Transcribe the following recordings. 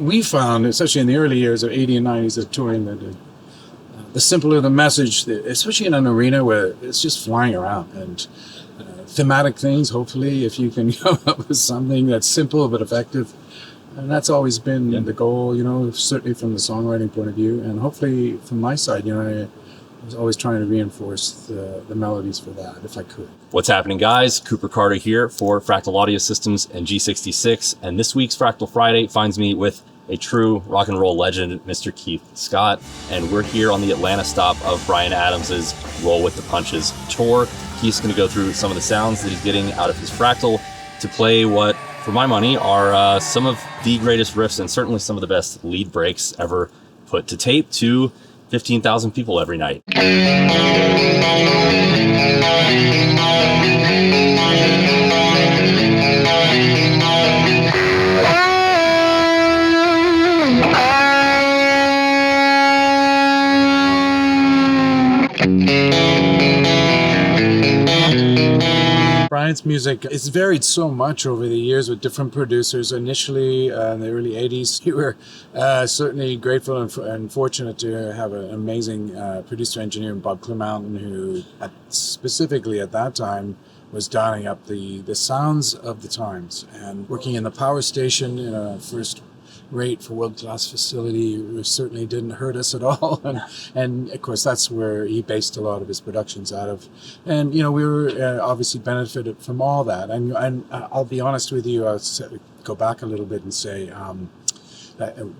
We found, especially in the early years of 80 and 90s of touring, that the simpler the message, especially in an arena where it's just flying around, and thematic things, hopefully, if you can come up with something that's simple but effective. And that's always been the goal, certainly from the songwriting point of view. And hopefully from my side, I was always trying to reinforce the melodies for that, if I could. What's happening, guys? Cooper Carter here for Fractal Audio Systems and G66. And this week's Fractal Friday finds me with a true rock and roll legend, Mr. Keith Scott. And we're here on the Atlanta stop of Bryan Adams's Roll with the Punches tour. Keith's going to go through some of the sounds that he's getting out of his Fractal to play what, for my money, are some of the greatest riffs and certainly some of the best lead breaks ever put to tape to 15,000 people every night. Bryan's music has varied so much over the years with different producers. Initially, in the early 80s, we were certainly grateful and fortunate to have an amazing producer-engineer, Bob Clemountain, who specifically at that time was dialing up the sounds of the times. And working in the power station in a first-rate for world-class facility certainly didn't hurt us at all. And of course, that's where he based a lot of his productions out of. And, we were obviously benefited from all that. And I'll be honest with you, I'll go back a little bit and say,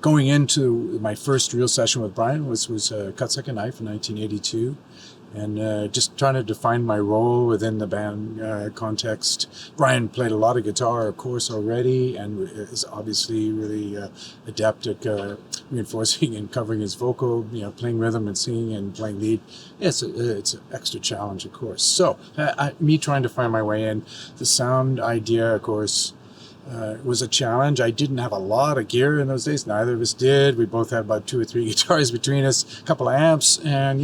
going into my first real session with Bryan was Cut Second Knife in 1982. And just trying to define my role within the band context. Bryan played a lot of guitar, of course, already, and is obviously really adept at reinforcing and covering his vocal, playing rhythm and singing and playing lead. It's an extra challenge, of course. So me trying to find my way in, the sound idea, of course, was a challenge. I didn't have a lot of gear in those days. Neither of us did. We both had about 2 or 3 guitars between us, a couple of amps, and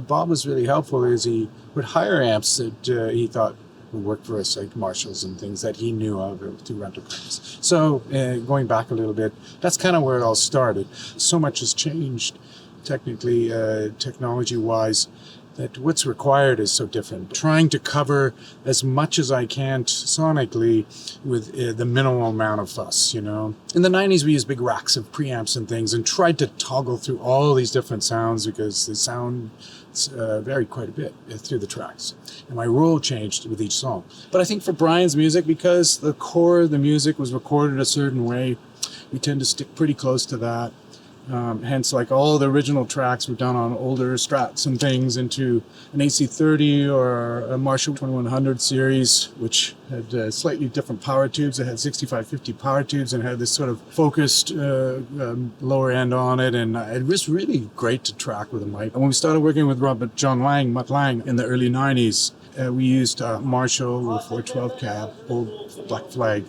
Bob was really helpful as he would hire amps that he thought would work for us, like Marshalls and things that he knew of through rental companies. So going back a little bit, that's kind of where it all started. So much has changed technically, technology-wise, that what's required is so different. Trying to cover as much as I can sonically with the minimal amount of fuss, In the 90s, we used big racks of preamps and things and tried to toggle through all these different sounds because the sound varied quite a bit through the tracks. And my role changed with each song. But I think for Bryan's music, because the core of the music was recorded a certain way, we tend to stick pretty close to that. Hence, like all the original tracks were done on older Strats and things into an AC30 or a Marshall 2100 series, which had slightly different power tubes. It had 6550 power tubes and had this sort of focused lower end on it. And it was really great to track with a mic. And when we started working with Mutt Lange in the early 90s, we used Marshall with 412 cab, old Black Flag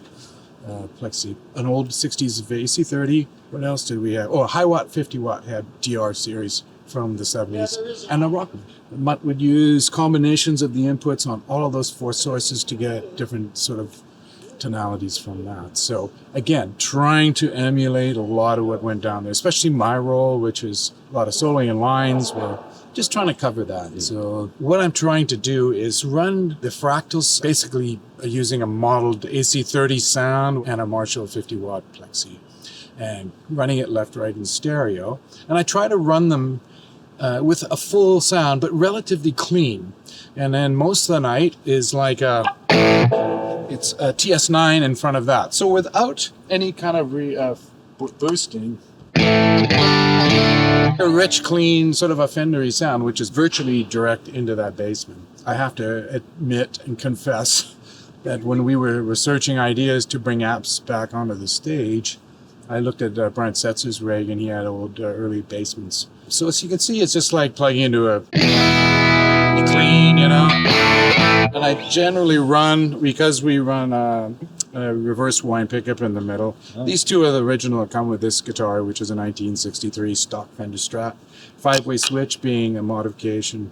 plexi, an old 60s AC30. What else did we have? Oh, a high watt 50 watt had DR series from the 70s, and a Rockman. Mutt would use combinations of the inputs on all of those 4 sources to get different sort of tonalities from that. So again, trying to emulate a lot of what went down there, especially my role, which is a lot of soloing and lines. We're just trying to cover that. So what I'm trying to do is run the fractals basically using a modeled AC30 sound and a Marshall 50 watt plexi, and running it left, right, and stereo. And I try to run them with a full sound, but relatively clean. And then most of the night is like it's a TS9 in front of that. So without any kind of boosting, a rich, clean, sort of a Fender-y sound, which is virtually direct into that basement. I have to admit and confess that when we were researching ideas to bring apps back onto the stage, I looked at Brian Setzer's rig, and he had old early basements. So as you can see, it's just like plugging into a clean, And I generally run, because we run a reverse wind pickup in the middle. Oh. These two are the original that come with this guitar, which is a 1963 stock Fender Strat. 5-way switch being a modification,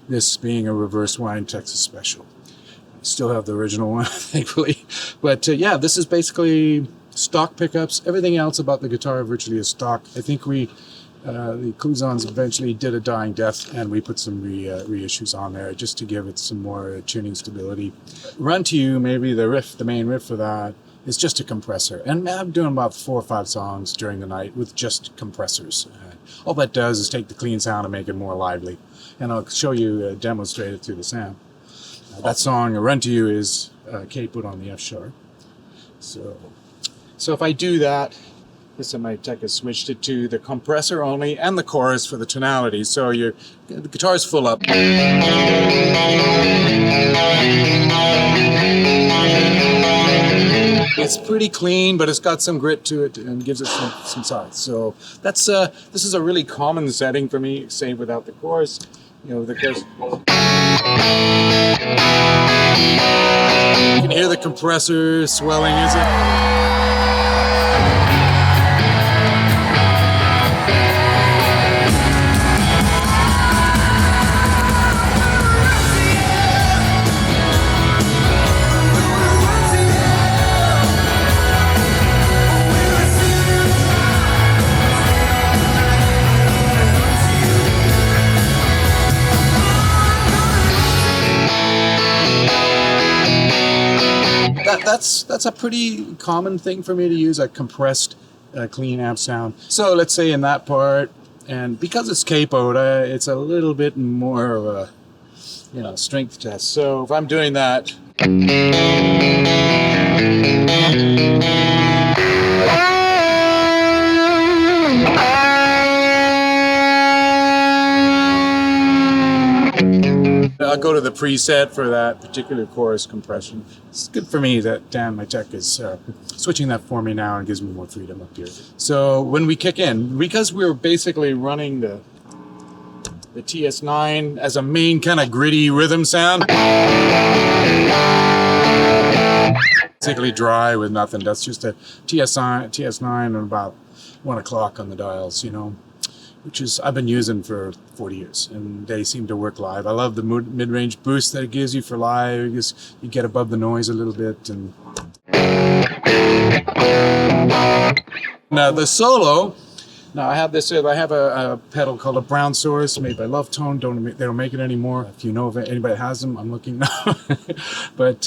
this being a reverse wind Texas Special. I still have the original one, thankfully. But yeah, this is basically stock pickups. Everything else about the guitar virtually is stock. I think the Klusons eventually did a dying death, and we put some reissues on there just to give it some more tuning stability. Run to You, maybe the main riff for that, is just a compressor. And I'm doing about 4 or 5 songs during the night with just compressors. All that does is take the clean sound and make it more lively. And I'll show you, demonstrate it through the sound. That song, Run to You, is K put on the F sharp. So if I do that, this time my tech has switched it to the compressor only and the chorus for the tonality. So the guitar is full up. It's pretty clean, but it's got some grit to it and gives it some size. So that's this is a really common setting for me, say without the chorus. You know, the chorus. You can hear the compressor swelling, is it? That's a pretty common thing for me to use, a compressed clean amp sound. So let's say in that part, and because it's capoed, it's a little bit more of a strength test. So if I'm doing that, I'll go to the preset for that particular chorus compression. It's good for me that Dan, my tech, is switching that for me now and gives me more freedom up here. So when we kick in, because we're basically running the TS9 as a main kind of gritty rhythm sound, basically dry with nothing. That's just a TS9 and about 1 o'clock on the dials, which is I've been using for 40 years, and they seem to work live. I love the mid-range boost that it gives you for live. You get above the noise a little bit. And now the solo. Now I have this. I have a pedal called a Brown Source made by Tone. They don't make it anymore. If you know if anybody has them, I'm looking now. But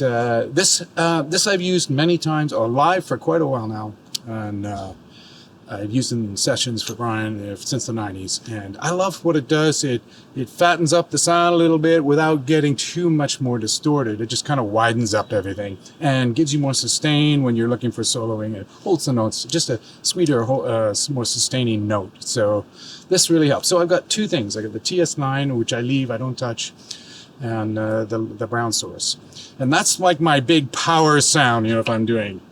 this I've used many times or live for quite a while now, and I've used it in sessions for Bryan since the 90s, and I love what it does. It fattens up the sound a little bit without getting too much more distorted. It just kind of widens up everything and gives you more sustain when you're looking for soloing. It holds the notes, just a sweeter, more sustaining note. So this really helps. So I've got 2 things. I got the TS9, which I don't touch, and the Brown Source. And that's like my big power sound, if I'm doing,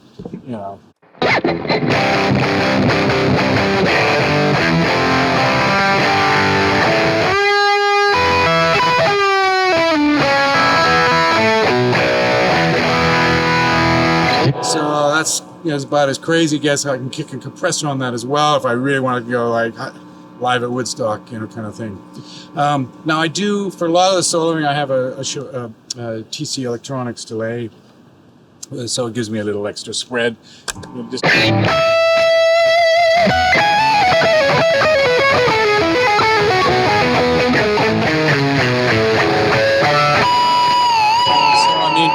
So that's about as crazy as it gets. I can kick a compressor on that as well if I really want to go like live at Woodstock, kind of thing. Now I do, for a lot of the soloing, I have a TC Electronics delay, so it gives me a little extra spread. So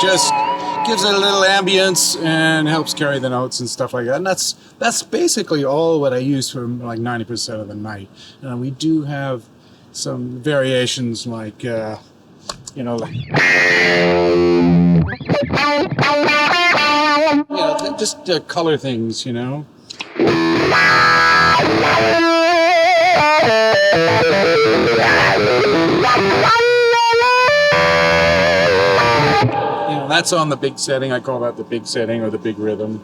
just gives it a little ambience and helps carry the notes and stuff like that. And that's basically all what I use for like 90% of the night. And we do have some variations like, just color things, That's on the big setting. I call that the big setting or the big rhythm.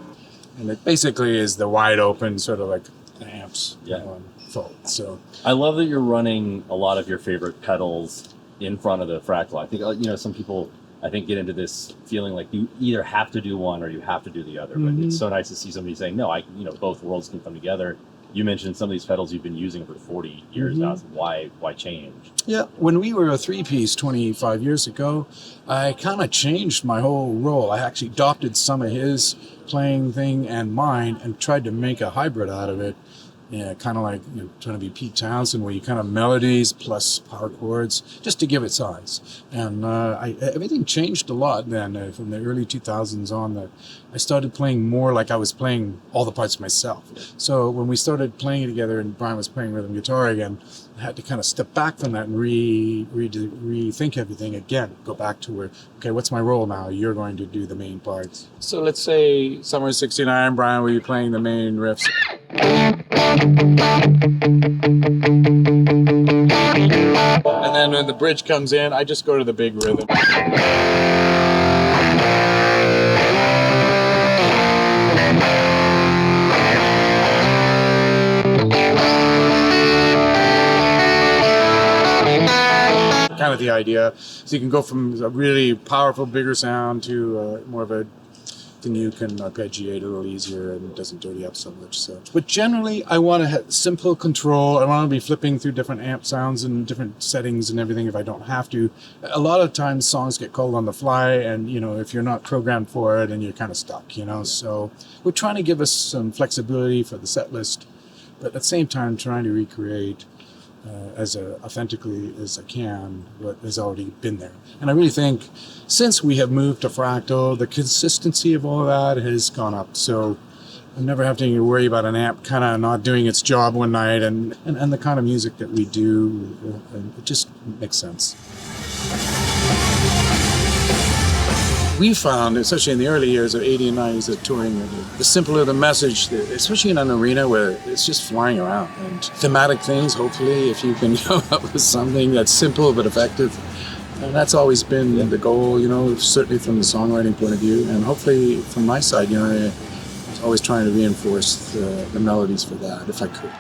And it basically is the wide open, sort of like the amps fold. So I love that you're running a lot of your favorite pedals in front of the Fractal. I think, some people, get into this feeling like you either have to do one or you have to do the other. But it's so nice to see somebody saying, no, both worlds can come together. You mentioned some of these pedals you've been using for 40 years now. So why change? Yeah, when we were a three-piece 25 years ago, I kind of changed my whole role. I actually adopted some of his playing thing and mine and tried to make a hybrid out of it. Yeah, kind of like trying to be Pete Townsend, where you kind of melodies plus power chords, just to give it size. And everything changed a lot then from the early 2000s on. That I started playing more like I was playing all the parts myself. So when we started playing together and Bryan was playing rhythm guitar again, I had to kind of step back from that and rethink everything again. Go back to where, okay, what's my role now? You're going to do the main parts. So let's say Summer '69, Bryan will be playing the main riffs. And then when the bridge comes in, I just go to the big rhythm. Kind of the idea. So you can go from a really powerful, bigger sound to more of a thing you can arpeggiate a little easier and it doesn't dirty up so much. So, but generally, I want to have simple control. I want to be flipping through different amp sounds and different settings and everything if I don't have to. A lot of times, songs get called on the fly, and if you're not programmed for it, then you're kind of stuck. So we're trying to give us some flexibility for the set list, but at the same time, trying to recreate as authentically as I can what has already been there. And I really think since we have moved to Fractal, the consistency of all of that has gone up. So I'm never having to worry about an amp kind of not doing its job one night, and the kind of music that we do, it just makes sense. We found, especially in the early years of 80 and 90s of touring, the simpler the message, especially in an arena where it's just flying around. And thematic things, hopefully, if you can come up with something that's simple but effective. And that's always been the goal, certainly from the songwriting point of view. And hopefully from my side, I was always trying to reinforce the melodies for that, if I could.